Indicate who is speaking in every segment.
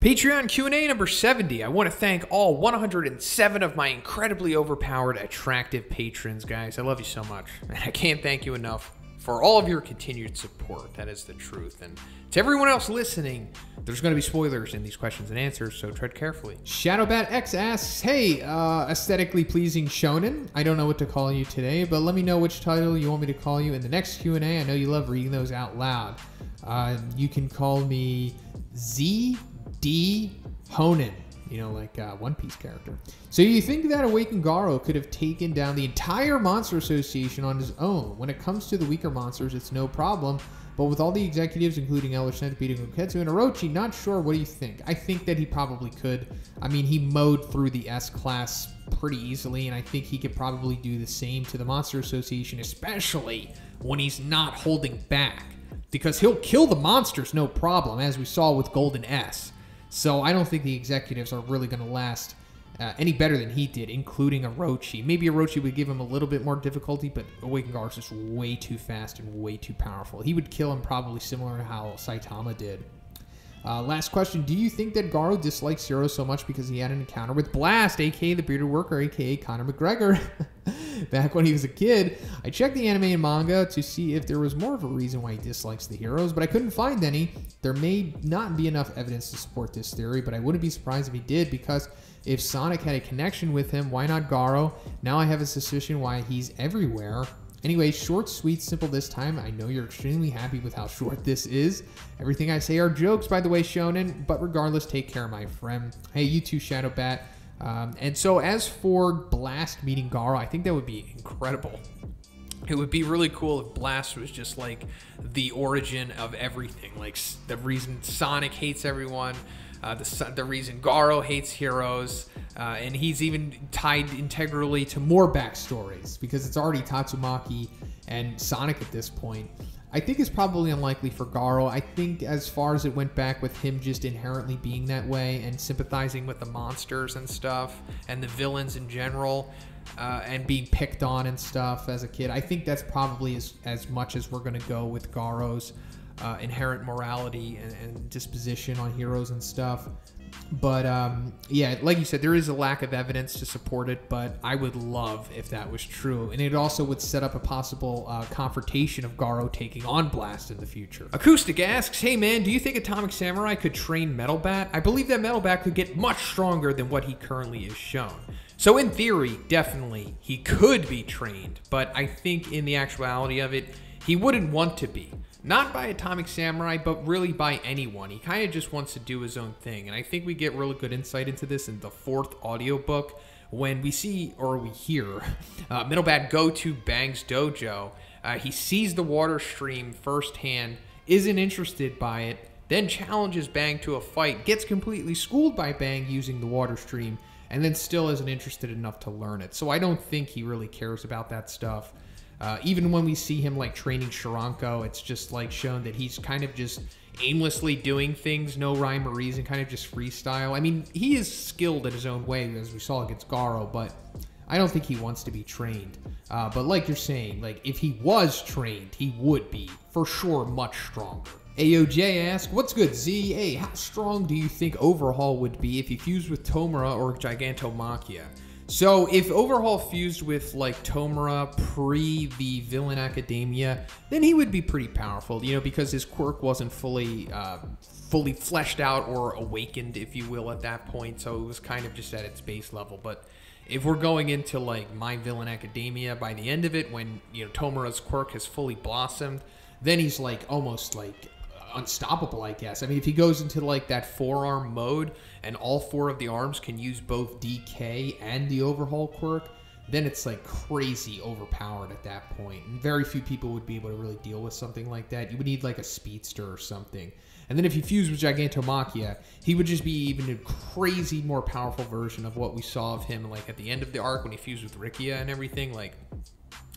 Speaker 1: Patreon Q&A number 70. I want to thank all 107 of my incredibly overpowered, attractive patrons, guys. I love you so much. And I can't thank you enough for all of your continued support. That is the truth. And to everyone else listening, there's going to be spoilers in these questions and answers, so tread carefully.
Speaker 2: ShadowBatX asks, hey, aesthetically pleasing shonen. I don't know what to call you today, but let me know which title you want me to call you in the next Q&A. I know you love reading those out loud. You can call me Z D Honen, you know, like One Piece character. So you think that Awakened Garou could have taken down the entire Monster Association on his own? When it comes to the weaker monsters, it's no problem. But with all the executives, including Elder Centipede and Goketsu and Orochi, not sure. What do you think? I think that he probably could. I mean, he mowed through the S-Class pretty easily, and I think he could probably do the same to the Monster Association, especially when he's not holding back. Because he'll kill the monsters, no problem, as we saw with Golden S. So I don't think the executives are really going to last any better than he did, including Orochi. Maybe Orochi would give him a little bit more difficulty, but Awakened Garou is just way too fast and way too powerful. He would kill him probably similar to how Saitama did. Last question. Do you think that Garou dislikes Zero so much because he had an encounter with Blast, a.k.a. the bearded worker, a.k.a. Conor McGregor? Back when he was a kid, I checked the anime and manga to see if there was more of a reason why he dislikes the heroes, but I couldn't find any. There may not be enough evidence to support this theory, but I wouldn't be surprised if he did, because if Sonic had a connection with him, why not Garou? Now I have a suspicion why he's everywhere. Anyway, short, sweet, simple this time. I know you're extremely happy with how short this is. Everything I say are jokes, by the way, Shonen, but regardless, take care, my friend. Hey, you too, ShadowBat. And so as for Blast meeting Garou, I think that would be incredible. It would be really cool if Blast was just like the origin of everything, like the reason Sonic hates everyone, the reason Garou hates heroes, and he's even tied integrally to more backstories because it's already Tatsumaki and Sonic at this point. I think it's probably unlikely for Garou. I think as far as it went back with him just inherently being that way and sympathizing with the monsters and stuff and the villains in general, and being picked on and stuff as a kid, I think that's probably as much as we're going to go with Garou's inherent morality and disposition on heroes and stuff. But yeah, like you said, there is a lack of evidence to support it, but I would love if that was true. And it also would set up a possible confrontation of Garou taking on Blast in the future. Acoustic asks, hey man, do you think Atomic Samurai could train Metal Bat? I believe that Metal Bat could get much stronger than what he currently is shown. So in theory, definitely, he could be trained, but I think in the actuality of it, he wouldn't want to be. Not by Atomic Samurai, but really by anyone. He kind of just wants to do his own thing. And I think we get really good insight into this in the 4th audiobook when we see, or we hear, Metal Bat go to Bang's dojo. He sees the water stream firsthand, isn't interested by it, then challenges Bang to a fight, gets completely schooled by Bang using the water stream, and then still isn't interested enough to learn it. So I don't think he really cares about that stuff. Even when we see him like training Shiranko, it's just like shown that he's kind of just aimlessly doing things, no rhyme or reason, kind of just freestyle. I mean, he is skilled in his own way, as we saw against Garou, but I don't think he wants to be trained. But like you're saying, like if he was trained, he would be for sure much stronger. AyoJay asks, what's good, Z? Hey, how strong do you think Overhaul would be if he fused with Tomura or Gigantomachia? So if Overhaul fused with like Tomura pre the Villain Academia, then he would be pretty powerful, you know, because his quirk wasn't fully fleshed out or awakened, if you will, at that point. So it was kind of just at its base level. But if we're going into like My Villain Academia, by the end of it, when, you know, Tomura's quirk has fully blossomed, then he's like almost like unstoppable, I guess. I mean, if he goes into like that 4-arm mode and all 4 of the arms can use both DK and the Overhaul quirk, then it's like crazy overpowered at that point. And very few people would be able to really deal with something like that. You would need like a speedster or something. And then if he fused with Gigantomachia, he would just be even a crazy more powerful version of what we saw of him like at the end of the arc when he fused with Rikia and everything. Like,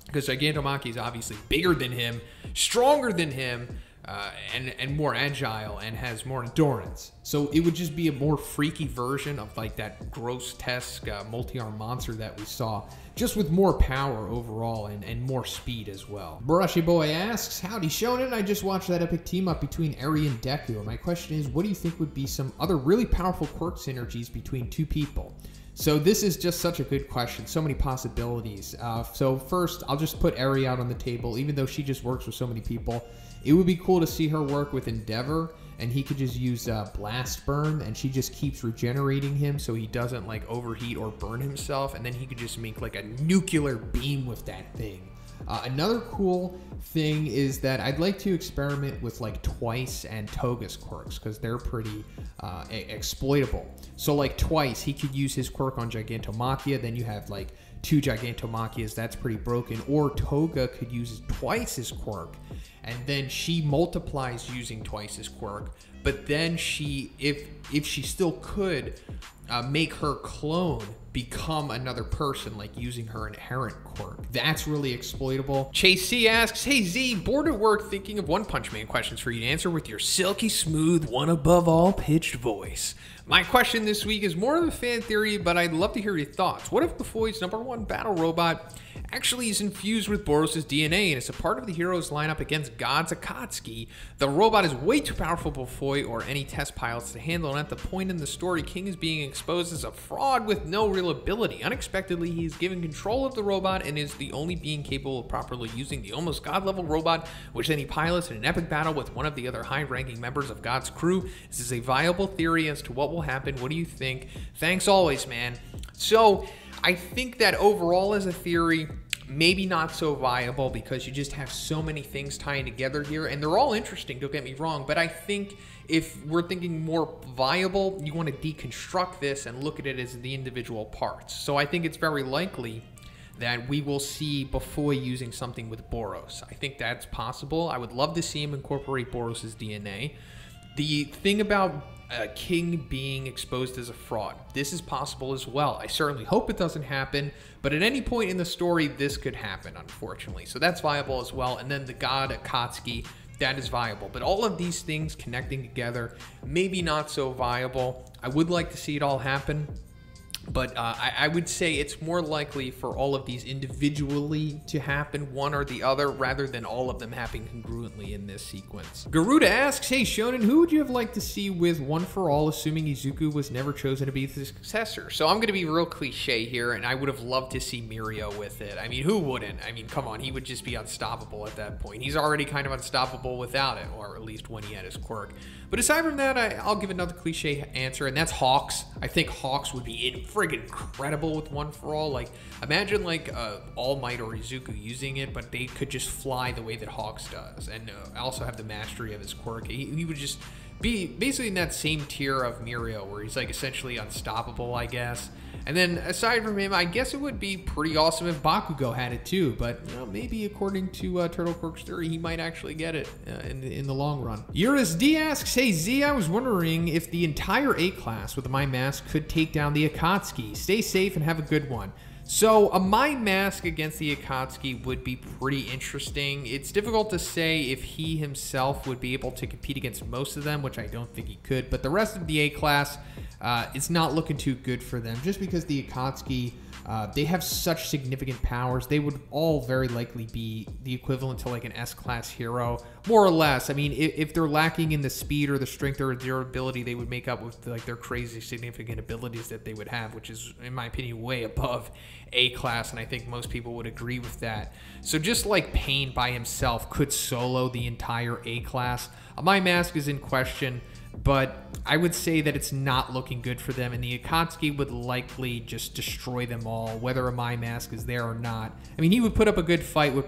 Speaker 2: because Gigantomachia is obviously bigger than him, stronger than him,
Speaker 1: and more agile and has more endurance. So it would just be a more freaky version of like that grotesque multi-arm monster that we saw, just with more power overall and more speed as well. Brushyboi asks, howdy Shonen, I just watched that epic team up between Eri and Deku, and my question is, what do you think would be some other really powerful quirk synergies between two people? So this is just such a good question, so many possibilities. So first, I'll just put Eri out on the table, even though she just works with so many people. It would be cool to see her work with Endeavor, and he could just use Blast Burn, and she just keeps regenerating him so he doesn't like overheat or burn himself, and then he could just make like a nuclear beam with that thing. Another cool thing is that I'd like to experiment with like Twice and Toga's quirks, because they're pretty exploitable. So like Twice, he could use his quirk on Gigantomachia, then you have like 2 Gigantomachias, that's pretty broken. Or Toga could use Twice's quirk, and then she multiplies using Twice's quirk, but then she, if she still could, make her clone become another person, like using her inherent quirk. That's really exploitable. Chase C asks, hey Z, bored at work thinking of One Punch Man questions for you to answer with your silky smooth, one above all pitched voice. My question this week is more of a fan theory, but I'd love to hear your thoughts. What if Bufoy's #1 battle robot actually is infused with Boros' DNA and is a part of the hero's lineup against God's Akatsuki? The robot is way too powerful for Bufoy or any test pilots to handle, and at the point in the story, King is being exposed as a fraud with no real ability. Unexpectedly, he is given control of the robot and is the only being capable of properly using the almost god-level robot, which then he pilots in an epic battle with one of the other high-ranking members of God's crew. This is a viable theory as to what will happen. What do you think? Thanks always, man. So I think that overall as a theory, maybe not so viable, because you just have so many things tying together here, and they're all interesting, don't get me wrong, but I think if we're thinking more viable, you want to deconstruct this and look at it as the individual parts. So I think it's very likely that we will see Bufoy using something with Boros. I think that's possible. I would love to see him incorporate Boros' DNA. The thing about King being exposed as a fraud, this is possible as well. I certainly hope it doesn't happen, but at any point in the story, this could happen, unfortunately. So that's viable as well. And then the god Akatsuki, that is viable. But all of these things connecting together, maybe not so viable. I would like to see it all happen, but I would say it's more likely for all of these individually to happen, one or the other, rather than all of them happening congruently in this sequence. Geruda asks, hey Shonen, who would you have liked to see with One for All, assuming Izuku was never chosen to be the successor? So I'm going to be real cliche here, and I would have loved to see Mirio with it. I mean, who wouldn't? I mean, come on, he would just be unstoppable at that point. He's already kind of unstoppable without it, or at least when he had his quirk. But aside from that, I'll give another cliche answer, and that's Hawks. I think Hawks would be friggin' incredible with One for All. Like, imagine like All Might or Izuku using it, but they could just fly the way that Hawks does, and also have the mastery of his quirk. He would just be basically in that same tier of Mirio, where he's like essentially unstoppable, I guess. And then aside from him, I guess it would be pretty awesome if Bakugo had it too, but you know, maybe according to Turtle Quirk's theory, he might actually get it in the long run. Juris D asks, hey Z, I was wondering if the entire A-class with the My Mask could take down the Akatsuki. Stay safe and have a good one. So a My Mask against the Akatsuki would be pretty interesting. It's difficult to say if he himself would be able to compete against most of them, which I don't think he could, but the rest of the A-class, it's not looking too good for them, just because the Akatsuki, they have such significant powers. They would all very likely be the equivalent to like an S-class hero, more or less. I mean, if they're lacking in the speed or the strength or durability, they would make up with like their crazy significant abilities that they would have, which is, in my opinion, way above A-class, and I think most people would agree with that. So just like Pain by himself could solo the entire A-class. My Mask is in question, but I would say that it's not looking good for them, and the Akatsuki would likely just destroy them all, whether a My Mask is there or not. I mean, he would put up a good fight, would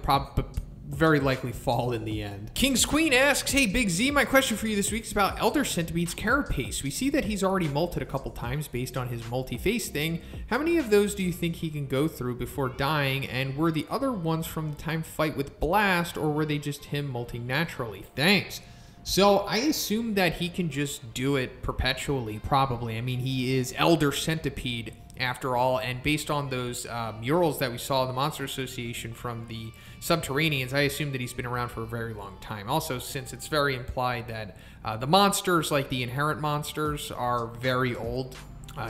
Speaker 1: very likely fall in the end. King's Queen asks, hey Big Z, my question for you this week is about Elder Centipede's carapace. We see that he's already molted a couple times based on his multi-face thing. How many of those do you think he can go through before dying, and were the other ones from the time fight with Blast, or were they just him molting naturally? Thanks. So I assume that he can just do it perpetually, probably. I mean, he is Elder Centipede after all. And based on those murals that we saw in the Monster Association from the Subterraneans, I assume that he's been around for a very long time. Also, since it's very implied that the monsters, like the inherent monsters, are very old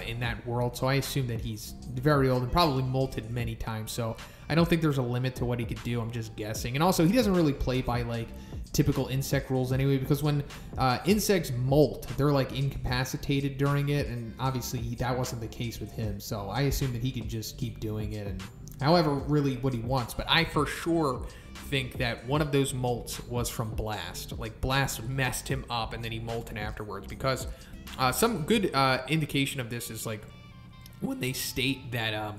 Speaker 1: in that world, so I assume that he's very old and probably molted many times. So I don't think there's a limit to what he could do. I'm just guessing. And also, he doesn't really play by like typical insect rules anyway, because when insects molt, they're like incapacitated during it, and obviously that wasn't the case with him. So I assume that he can just keep doing it, and however really what he wants. But I for sure think that one of those molts was from Blast. Like Blast messed him up and then he molted afterwards, because some good indication of this is like when they state that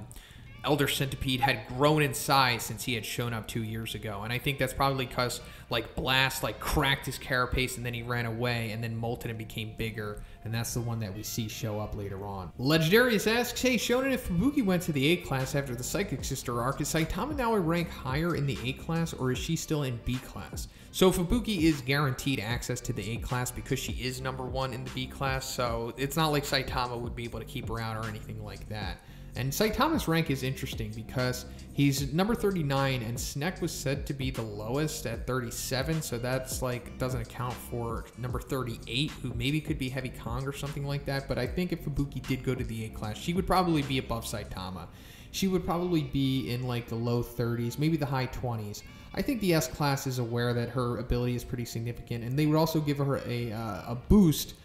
Speaker 1: Elder Centipede had grown in size since he had shown up 2 years ago. And I think that's probably because like Blast like cracked his carapace and then he ran away, and then molted and became bigger. And that's the one that we see show up later on. Legandaryus asks, hey, Shonen, if Fubuki went to the A class after the Psychic Sister arc, is Saitama now a rank higher in the A class, or is she still in B class? So Fubuki is guaranteed access to the A class because she is #1 in the B class, so it's not like Saitama would be able to keep her out or anything like that. And Saitama's rank is interesting because he's number 39, and Snek was said to be the lowest at 37, so that's like doesn't account for number 38, who maybe could be Heavy Kong or something like that. But I think if Fubuki did go to the A class, she would probably be above Saitama. She would probably be in like the low 30s, maybe the high 20s. I think the S class is aware that her ability is pretty significant, and they would also give her a boost,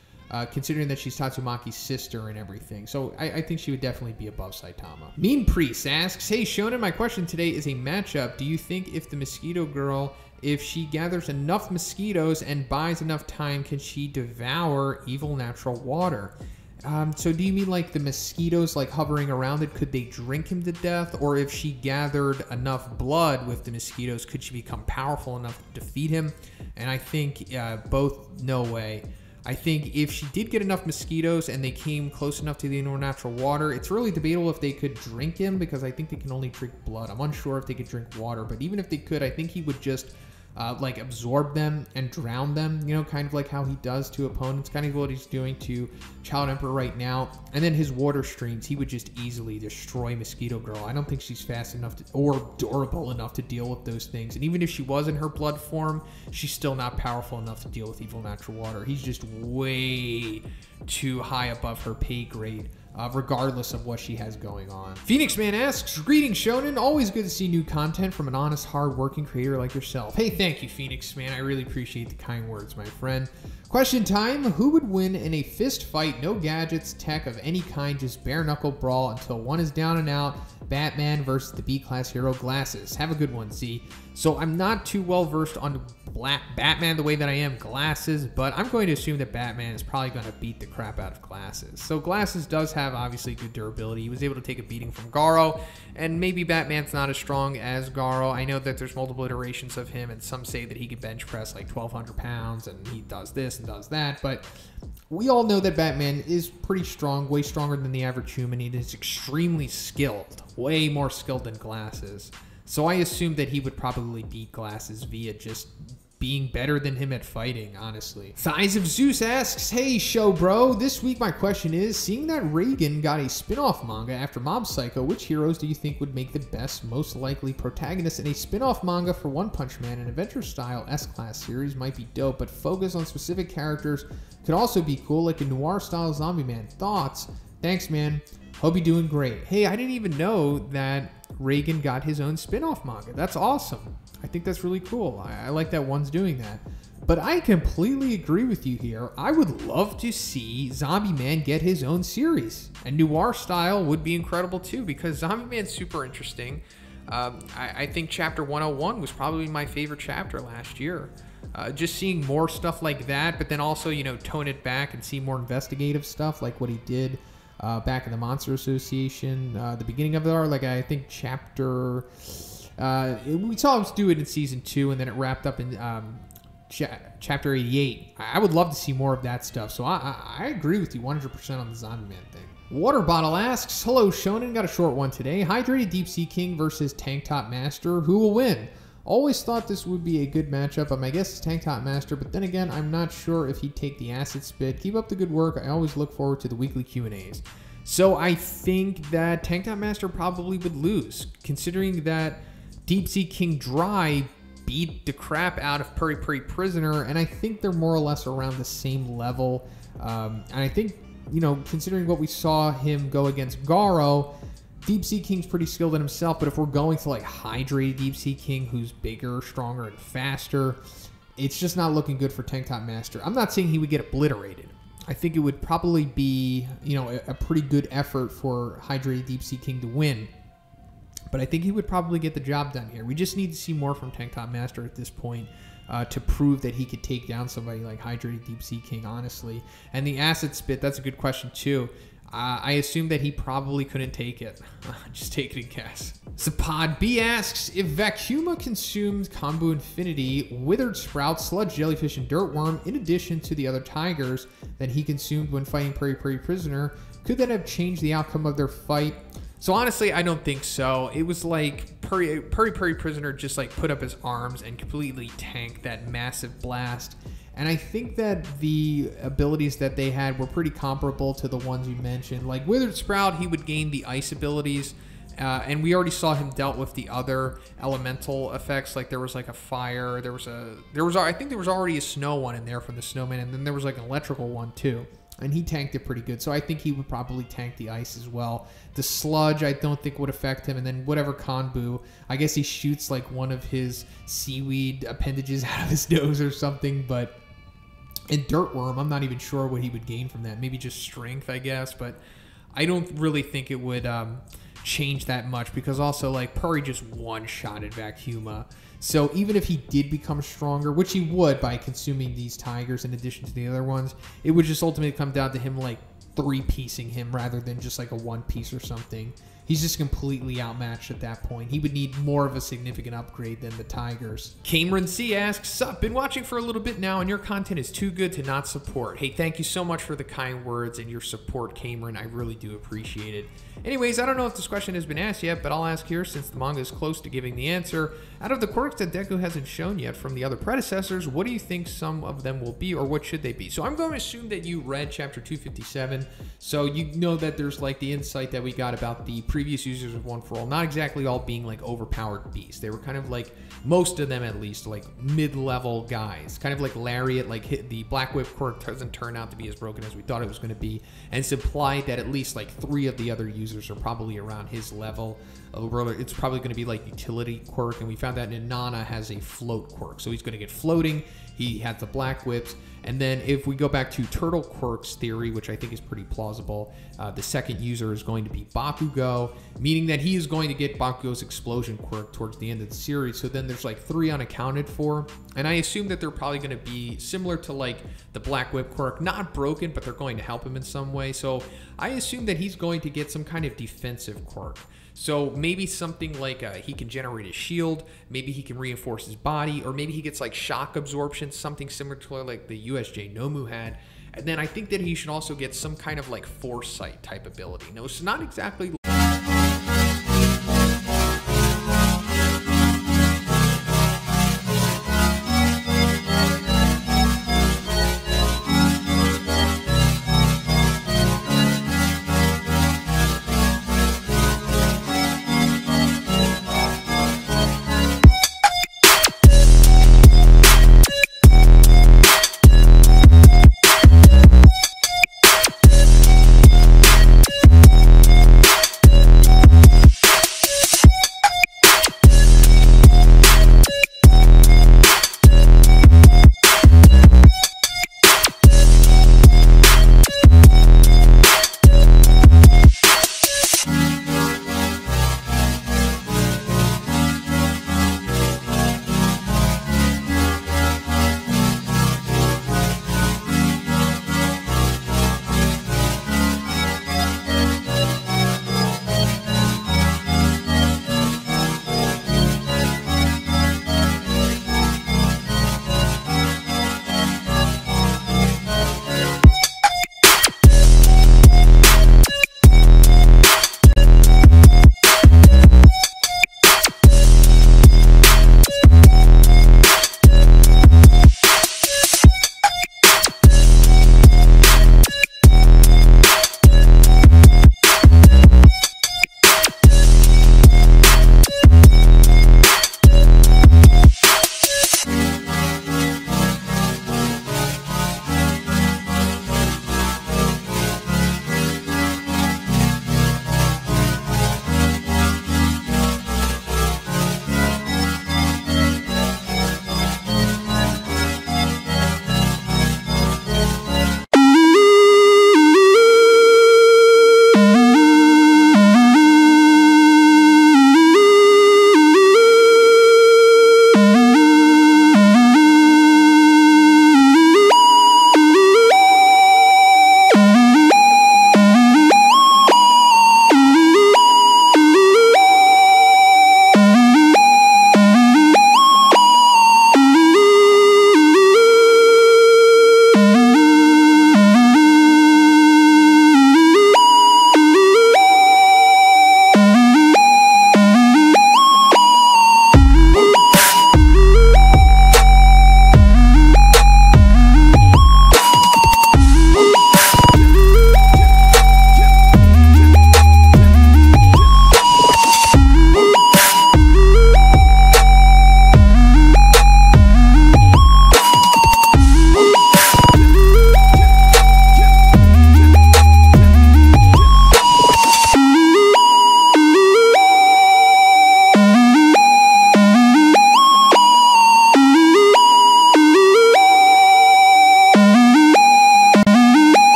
Speaker 1: considering that she's Tatsumaki's sister and everything. So I think she would definitely be above Saitama. MemePriest asks, hey Shonen, my question today is a matchup. Do you think if the Mosquito Girl, if she gathers enough mosquitoes and buys enough time, can she devour evil natural water? So do you mean like the mosquitoes like hovering around it, could they drink him to death? Or if she gathered enough blood with the mosquitoes, could she become powerful enough to defeat him? And I think both, no way. I think if she did get enough mosquitoes and they came close enough to the inner natural water, it's really debatable if they could drink him, because I think they can only drink blood. I'm unsure if they could drink water, but even if they could, I think he would just like absorb them and drown them, you know, kind of like how he does to opponents, kind of what he's doing to Child Emperor right now. And then his water streams, he would just easily destroy Mosquito Girl. I don't think she's fast enough to, or durable enough to deal with those things. And even if she was in her blood form, she's still not powerful enough to deal with evil natural water. He's just way too high above her pay grade, regardless of what she has going on. Phoenix Man asks, greetings Shonen, always good to see new content from an honest, hard-working creator like yourself. Hey, thank you Phoenix Man, I really appreciate the kind words, my friend. Question time, who would win in a fist fight, no gadgets, tech of any kind, just bare-knuckle brawl until one is down and out, Batman versus the B-class hero Glasses? Have a good one, Z. So I'm not too well versed on Batman the way that I am Glasses, but I'm going to assume that Batman is probably going to beat the crap out of Glasses. So Glasses does have obviously good durability. He was able to take a beating from Garou, and maybe Batman's not as strong as Garou. I know that there's multiple iterations of him, and some say that he could bench press like 1,200 pounds, and he does this and does that, but we all know that Batman is pretty strong, way stronger than the average human. He is extremely skilled, way more skilled than Glasses. So I assume that he would probably beat Glasses via just being better than him at fighting, honestly. ThighsOfZeus asks, hey show bro, this week my question is, seeing that Reagan got a spin-off manga after Mob Psycho, which heroes do you think would make the best, most likely protagonists in a spin-off manga for One Punch Man? An adventure-style S-Class series might be dope, but focus on specific characters could also be cool, like a noir-style Zombie Man. Thoughts? Thanks, man. Hope you're doing great. Hey, I didn't even know that Reagan got his own spin-off manga. That's awesome. I think that's really cool. I like that one's doing that. But I completely agree with you here. I would love to see Zombie Man get his own series. And noir style would be incredible too, because Zombie Man's super interesting. I think Chapter 101 was probably my favorite chapter last year. Just seeing more stuff like that, but then also, you know, tone it back and see more investigative stuff like what he did back in the Monster Association, the beginning of it, like I think chapter... we saw him do it in season 2, and then it wrapped up in chapter 88. I would love to see more of that stuff, so I agree with you 100% on the Zombie Man thing. Water Bottle asks, hello Shonen, got a short one today. Hydrated Deep Sea King versus Tank Top Master, who will win? Always thought this would be a good matchup. My guess is Tank Top Master, but then again, I'm not sure if he'd take the acid spit. Keep up the good work. I always look forward to the weekly Q&As.
Speaker 2: So I think that Tank Top Master probably would lose, considering that Deep Sea King Dry beat the crap out of Puri Puri Prisoner, and I think they're more or less around the same level. And I think, you know, considering what we saw him go against Garou, Deep Sea King's pretty skilled in himself, but if we're going to like hydrate Deep Sea King, who's bigger, stronger, and faster, it's just not looking good for Tank Top Master. I'm not saying he would get obliterated. I think it would probably be, you know, a pretty good effort for hydrated Deep Sea King to win. But I think he would probably get the job done here. We just need to see more from Tank Top Master at this point to prove that he could take down somebody like hydrated Deep Sea King, honestly. And the acid spit, that's a good question too. I assume that he probably couldn't take it. Just take it and guess. Zapphod B asks, if Vacuma consumed Combo Infinity, Withered Sprout, Sludge Jellyfish, and Dirtworm, in addition to the other tigers that he consumed when fighting Puri Puri Prisoner, could that have changed the outcome of their fight? So honestly, I don't think so. It was like Puri Puri Prisoner just like put up his arms and completely tanked that massive blast. And I think that the abilities that they had were pretty comparable to the ones you mentioned. Like Withered Sprout, he would gain the ice abilities. And we already saw him dealt with the other elemental effects. Like there was like a fire, I think there was already a snow one in there from the snowman, and then there was like an electrical one too. And he tanked it pretty good. So I think he would probably tank the ice as well. The sludge, I don't think would affect him. And then whatever Konbu, I guess he shoots like one of his seaweed appendages out of his nose or something. But in Dirtworm, I'm not even sure what he would gain from that. Maybe just strength, I guess. But I don't really think it would change that much, because also like Puri just one-shotted Vacuma. So even if he did become stronger, which he would by consuming these tigers in addition to the other ones, it would just ultimately come down to him like three-piecing him rather than just like a one-piece or something. He's just completely outmatched at that point. He would need more of a significant upgrade than the tigers. Cameren C asks, sup, been watching for a little bit now and your content is too good to not support. Hey, thank you so much for the kind words and your support, Cameren. I really do appreciate it. Anyways, I don't know if this question has been asked yet, but I'll ask here since the manga is close to giving the answer. Out of the quirks that Deku hasn't shown yet from the other predecessors, what do you think some of them will be, or what should they be? So I'm going to assume that you read chapter 257, so you know that there's like the insight that we got about the previous users of One For All, not exactly all being like overpowered beasts. They were kind of like, most of them at least, like mid-level guys. Kind of like Lariat, like the Black Whip quirk doesn't turn out to be as broken as we thought it was going to be, and it's implied that at least like 3 of the other users are probably around his level. It's probably going to be like utility quirk, and we found that Nana has a float quirk, so he's going to get floating. He has the Black Whips, and then if we go back to Turtle Quirk's theory, which I think is pretty plausible, the second user is going to be Bakugo, meaning that he is going to get Bakugo's explosion quirk towards the end of the series. So then there's like 3 unaccounted for, and I assume that they're probably going to be similar to like the Black Whip quirk, not broken, but they're going to help him in some way. So I assume that he's going to get some kind of defensive quirk. So maybe something like he can generate a shield, maybe he can reinforce his body, or maybe he gets like shock absorption, something similar to like the USJ Nomu had. And then I think that he should also get some kind of like foresight type ability. No, it's not exactly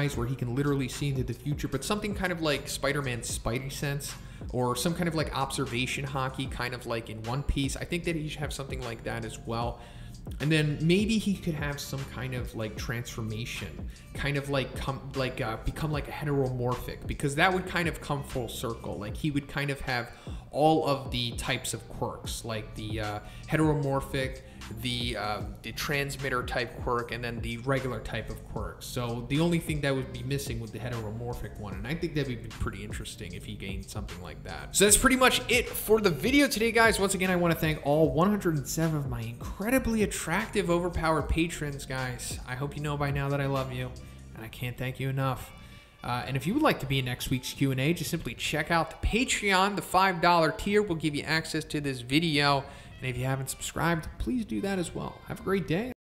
Speaker 1: eyes where he can literally see into the future, but something kind of like Spider-Man's Spidey sense, or some kind of like observation hockey, kind of like in One Piece. I think that he should have something like that as well. And then maybe he could have some kind of like transformation, kind of like become like a heteromorphic, because that would kind of come full circle. Like he would kind of have all of the types of quirks, like the heteromorphic, the transmitter type quirk, and then the regular type of quirk. So the only thing that would be missing would the heteromorphic one, and I think that would be pretty interesting if he gained something like that. So that's pretty much it for the video today, guys. Once again, I want to thank all 107 of my incredibly attractive, overpowered patrons, guys. I hope you know by now that I love you, and I can't thank you enough. And if you would like to be in next week's Q&A, just simply check out the Patreon. The $5 tier will give you access to this video. And if you haven't subscribed, please do that as well. Have a great day.